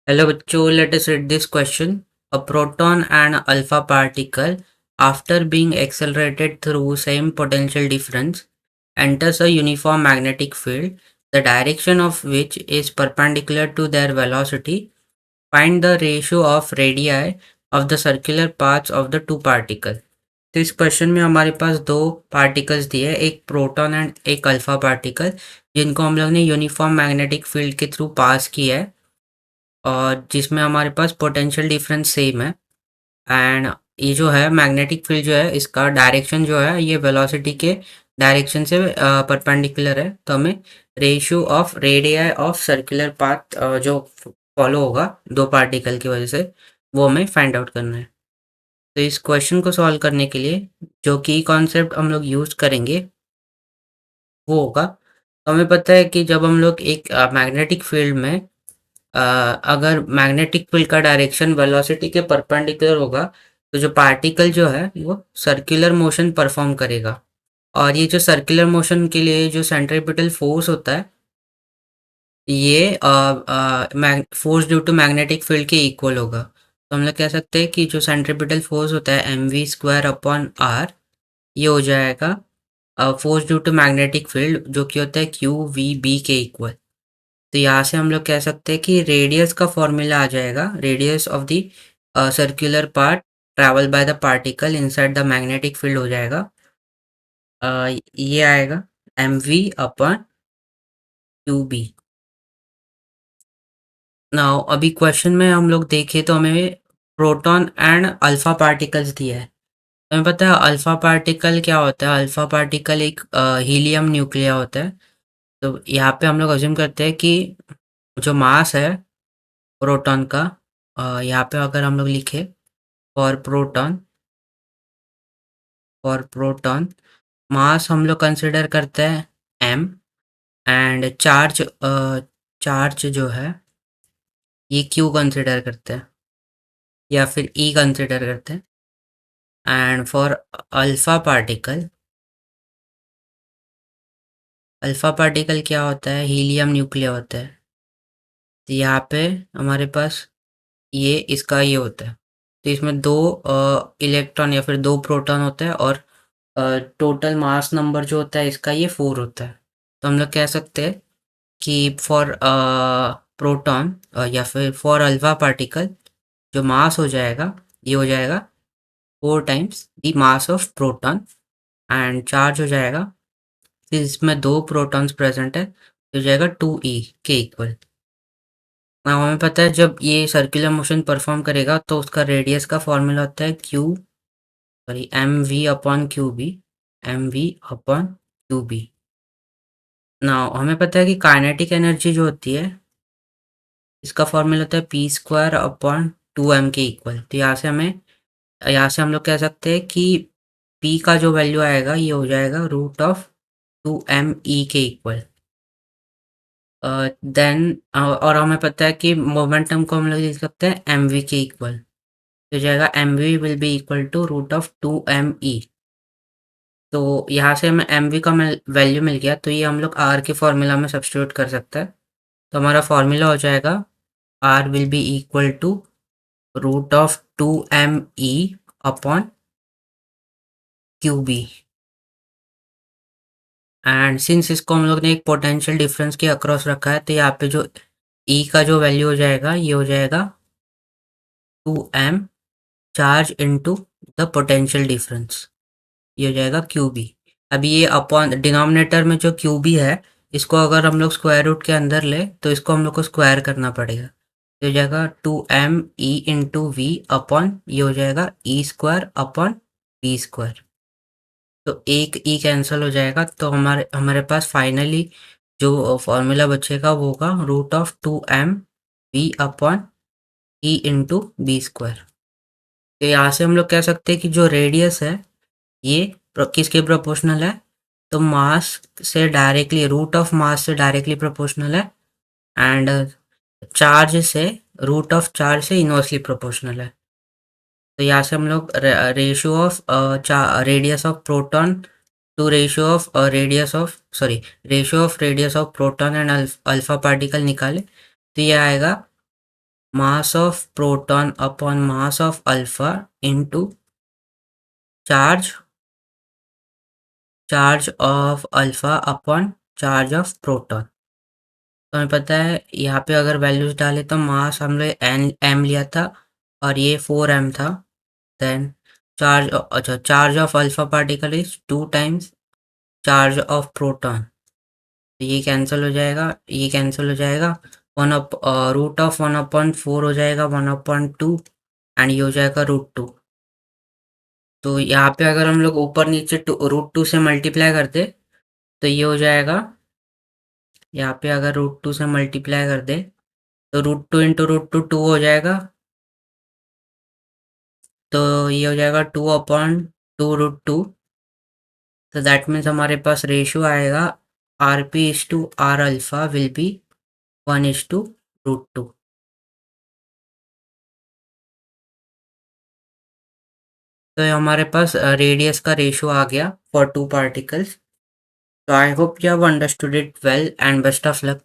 Hello बच्चों, let us read this question. A proton and alpha particle, after being accelerated through same potential difference, enters a uniform magnetic field, the direction of which is perpendicular to their velocity. Find the ratio of radii of the circular paths of the two particles. तो इस question में हमारे पास दो particles दिए, एक proton and एक alpha particle, जिनको हम लोग ने यूनिफॉर्म मैग्नेटिक फील्ड के थ्रू पास किया है और जिसमें हमारे पास पोटेंशियल डिफरेंस सेम है। एंड ये जो है मैग्नेटिक फील्ड जो है इसका डायरेक्शन जो है ये वेलोसिटी के डायरेक्शन से परपेंडिकुलर है, तो हमें ratio of radii of circular path जो फॉलो होगा दो पार्टिकल की वजह से वो हमें फाइंड आउट करना है। तो इस क्वेश्चन को सॉल्व करने के लिए जो की कॉन्सेप्ट हम लोग यूज करेंगे वो होगा, तो हमें पता है कि जब हम लोग एक मैग्नेटिक फील्ड में अगर मैग्नेटिक फील्ड का डायरेक्शन वेलोसिटी के परपेंडिकुलर होगा तो जो पार्टिकल जो है वो सर्कुलर मोशन परफॉर्म करेगा। और ये जो सर्कुलर मोशन के लिए जो सेंट्रीपिटल फोर्स होता है ये force due to magnetic field के इक्वल होगा। तो हम लोग कह सकते हैं कि जो सेंट्रीपिटल फोर्स होता है mv² अपॉन आर, ये हो जाएगा force due to magnetic field जो कि होता है QVB के इक्वल। तो यहाँ से हम लोग कह सकते हैं कि रेडियस का फॉर्मूला आ जाएगा, radius of the circular part travel by the particle inside the magnetic field हो जाएगा, ये आएगा mv अपॉन QB। नाउ अभी क्वेश्चन में हम लोग देखें तो हमें प्रोटॉन एंड अल्फा पार्टिकल्स दिया है। तो हमें पता है अल्फा पार्टिकल क्या होता है, अल्फा पार्टिकल एक हीलियम न्यूक्लिया होता है। तो यहाँ पे हम लोग अज्यूम करते हैं कि जो मास है प्रोटॉन का, यहाँ पे अगर हम लोग लिखे फॉर प्रोटॉन मास हम लोग कंसिडर करते हैं m, एंड चार्ज जो है ये q कंसिडर करते हैं या फिर e कंसिडर करते हैं। And for alpha particle, alpha particle क्या होता है, हीलियम न्यूक्लिया होता है। तो यहाँ पे हमारे पास ये इसका ये होता है, तो इसमें दो इलेक्ट्रॉन या फिर दो प्रोटॉन होते हैं और टोटल मास नंबर जो होता है इसका ये 4 होता है। तो हम लोग कह सकते हैं कि फॉर प्रोटॉन या फिर फॉर अल्फा पार्टिकल जो मास हो जाएगा ये हो जाएगा 4 times the mass of proton, and charge हो जाएगा, फिर इसमें दो प्रोटॉन्स प्रेजेंट है तो हो जाएगा 2e के इक्वल। now हमें पता है जब ये सर्कुलर मोशन परफॉर्म करेगा तो उसका रेडियस का फॉर्मूला होता है mv upon QB, mv upon QB। Now हमें पता है कि काइनेटिक एनर्जी जो होती है इसका फॉर्मूला होता है p² अपॉन 2m के इक्वल। तो यहाँ से हम लोग कह सकते हैं कि p का जो वैल्यू आएगा ये हो जाएगा √2me के इक्वल। देन और हमें पता है कि मोमेंटम को हम लोग लिख सकते हैं mv के इक्वल, तो जाएगा mv will be equal to √2me। तो यहाँ से हमें mv का वैल्यू मिल गया, तो ये हम लोग r के फॉर्मूला में सब्स्टिट्यूट कर सकते हैं। तो हमारा फॉर्मूला हो जाएगा r will be equal to √2me upon QB। And since इसको हम लोग ने एक पोटेंशियल डिफरेंस के अक्रॉस रखा है तो यहाँ पे जो E का जो वैल्यू हो जाएगा ये हो जाएगा 2m charge into the potential difference, ये हो जाएगा QB। अभी ये अपॉन डिनोमिनेटर में जो QB है इसको अगर हम लोग स्क्वायर रूट के अंदर ले तो इसको हम लोग को स्क्वायर करना पड़ेगा, तो हो जाएगा 2me इंटू वी अपॉन ये हो जाएगा E² अपॉन V²। तो एक ई कैंसिल हो जाएगा, तो हमारे पास फाइनली जो फॉर्मूला बचेगा वो होगा √2m v upon E into B²। तो यहाँ से हम लोग कह सकते हैं कि जो रेडियस है ये किसके प्रोपोर्शनल है, तो मास से डायरेक्टली, रूट ऑफ मास से डायरेक्टली प्रोपोर्शनल है, एंड चार्ज से, रूट ऑफ चार्ज से इनवर्सली प्रोपोर्शनल है। तो यहाँ से हम लोग ratio of radius of proton to ratio of radius of proton and alpha particle निकाले, तो ये आएगा mass of proton upon mass of alpha into charge of alpha upon charge of proton। तो हमें पता है यहाँ पे अगर वैल्यूज डाले तो मास हमने एम लिया था और ये 4m था। Then charge of alpha particle is 2 times charge of proton. ये कैंसिल हो जाएगा, ये कैंसिल हो जाएगा। रूट ऑफ 1/4 हो जाएगा 1/2 एंड ये हो जाएगा √2। तो यहाँ पे अगर हम लोग ऊपर नीचे √2 से मल्टीप्लाई करते तो ये हो जाएगा, यहाँ पे अगर √2 से मल्टीप्लाई कर दे तो √2 इंटू √2 2 हो जाएगा। तो ये हो जाएगा 2/2 √2। तो दैट मीन्स हमारे पास रेशियो आएगा RP/R अल्फा विल बी 1:√2। तो ये हमारे पास रेडियस का रेशियो आ गया for 2 particles. So I hope you have understood it well and best of luck.